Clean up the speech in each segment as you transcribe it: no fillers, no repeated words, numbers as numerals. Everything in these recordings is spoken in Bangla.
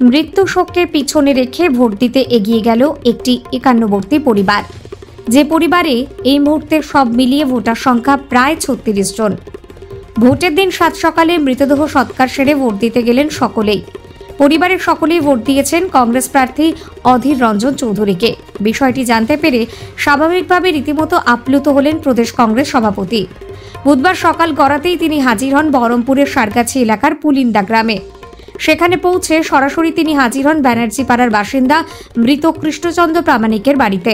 মৃত্যু শোককে পিছনে রেখে ভোট দিতে এগিয়ে গেল একটি একান্নবর্তী পরিবার, যে পরিবারে এই মুহূর্তে সব মিলিয়ে ভোটার সংখ্যা প্রায় ৩৬ জন। ভোটের দিন সাত সকালে মৃতদেহ সৎকার সেরে ভোট দিতে গেলেন সকলেই। পরিবারের সকলেই ভোট দিয়েছেন কংগ্রেস প্রার্থী অধীর রঞ্জন চৌধুরীকে। বিষয়টি জানতে পেরে স্বাভাবিকভাবে রীতিমতো আপ্লুত হলেন প্রদেশ কংগ্রেস সভাপতি। বুধবার সকাল গড়াতেই তিনি হাজির হন বহরমপুরের সারগাছি এলাকার পুলিন্দা গ্রামে। সেখানে পৌঁছে সরাসরি তিনি হাজির হন ব্যানার্জি পাড়ার বাসিন্দা মৃত কৃষ্ণচন্দ্র প্রামাণিকের বাড়িতে।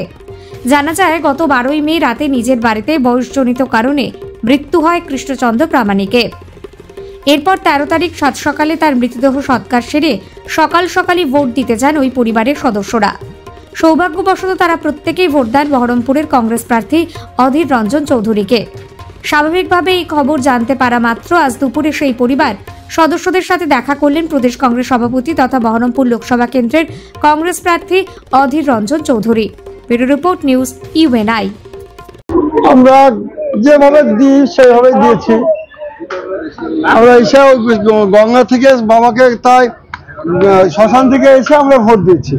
জানা যায়, গত 12ই মে রাতে নিজের বাড়িতে বয়সজনিত কারণে মৃত্যু হয় কৃষ্ণচন্দ্র প্রামাণিকের। এরপর 13 তারিখ সাত সকালে তার মৃতদেহ সৎকার সেরে সকাল সকালই ভোট দিতে যান ওই পরিবারের সদস্যরা। সৌভাগ্যবশত তারা প্রত্যেকেই ভোট দেন বহরমপুরের কংগ্রেস প্রার্থী অধীর রঞ্জন চৌধুরীকে। স্বাভাবিকভাবে এই খবর জানতে পারা মাত্র আজ দুপুরে সেই পরিবার সদস্যদের সাথে দেখা করলেন প্রদেশ কংগ্রেস সভাপতি তথা বহরমপুর লোকসভা কেন্দ্রের কংগ্রেস প্রার্থী Adhir Ranjan Chowdhury. Bureau report, news UNI. আমরা যেভাবে দিই সেভাবে দিয়েছি। আমরা এসে গঙ্গা থেকে বাবাকে তাই শ্মশান থেকে এসে আমরা ভোট দিচ্ছি।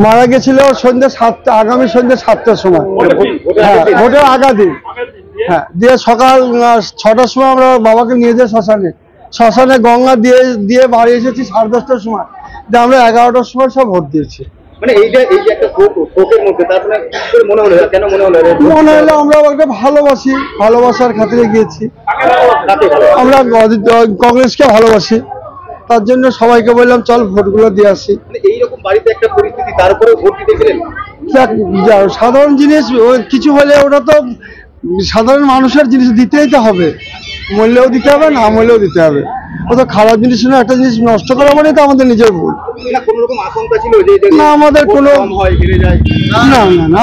মারা গেছিল সন্ধ্যে 7টা, আগামী সন্ধ্যে 7টার সময়। হ্যাঁ, ভোটের আগা দিন। হ্যাঁ, দিয়ে সকাল 6টার সময় আমরা বাবাকে নিয়ে যাই শ্মশানে গঙ্গা দিয়ে বাড়ি এসেছি 10:30টার সময়। আমরা 11টার সময় সব ভোট দিয়েছি। মানে এই যে একটা ভোটের মধ্যে তারপরে মনে হলো কেন মনে হলো আমরা একটা ভালোবাসার খাতিরে গিয়েছি। আমরা কংগ্রেসকে ভালোবাসি, তার জন্য সবাইকে বললাম চল ভোটগুলো দিয়ে আসি। এইরকম বাড়িতে একটা পরিস্থিতি, তারপরে ভোট দিতে গেলেন। সাধারণ জিনিস কিছু হলে ওটা তো সাধারণ মানুষের জিনিস দিতেই তো হবে, মূল্যেও দিতে হবে, না মূল্যেও দিতে হবে। ও তো খারাপ জিনিস না, একটা জিনিস নষ্ট করা মানে তো আমাদের নিজের ভুল। না, আমাদের কোনো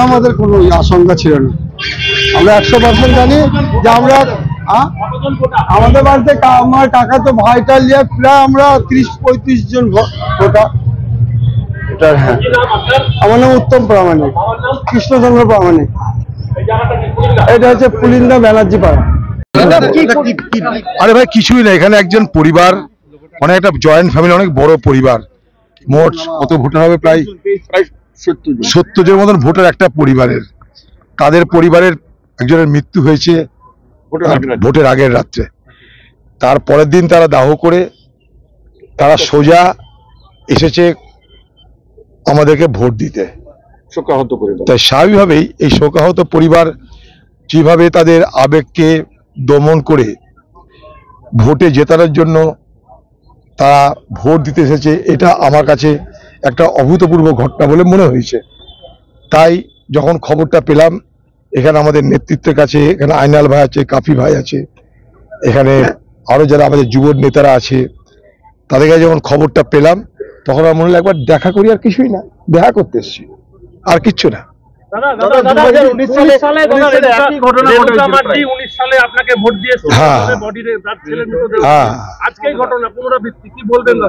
আমাদের কোনো আশঙ্কা ছিল না। আমরা 100% জানি যে আমাদের বাড়িতে আমার কাকা তো ভাইটা নিয়ে প্রায় আমরা 30-35 জন ভোটার। হ্যাঁ, আমার নাম উত্তম প্রামাণিক, কৃষ্ণচন্দ্র প্রামাণিক। এটা হচ্ছে পুলিন্দা ব্যানার্জি পাড়া। আরে ভাই কিছুই না, এখানে একজন পরিবার, মানে একটা জয়েন্ট ফ্যামিলি, অনেক বড় পরিবার। মোট কত ভোটার হবে? প্রায় 70 জন মতন ভোটার একটা পরিবারের। তাদের পরিবারের একজনের মৃত্যু হয়েছে ভোটের আগের রাত্রে। তার পরের দিন তারা দাহ করে তারা সোজা এসেছে আমাদেরকে ভোট দিতে, শোকাহত করে। তাই স্বাভাবিকভাবেই এই শোকাহত পরিবার যেভাবে তাদের আবেগকে দমন করে ভোটে জেতানোর জন্য তারা ভোট দিতে এসেছে, এটা আমার কাছে একটা অভূতপূর্ব ঘটনা বলে মনে হয়েছে। তাই যখন খবরটা পেলাম, এখানে আমাদের নেতৃত্বের কাছে, এখানে আইনাল ভাই আছে, কাফি ভাই আছে, এখানে আরো যারা আমাদের যুব নেতারা আছে, তাদের কাছে যখন খবরটা পেলাম তখন আমার মনে হলো একবার দেখা করি। আর কিছুই না, দেখা করতে এসেছি, আর কিচ্ছু না।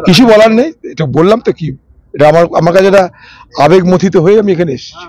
কিছু বলার নেই, এটা বললাম তো কি, এটা আমার কাছে একটা আবেগ মথিত হয়ে আমি এখানে এসেছি।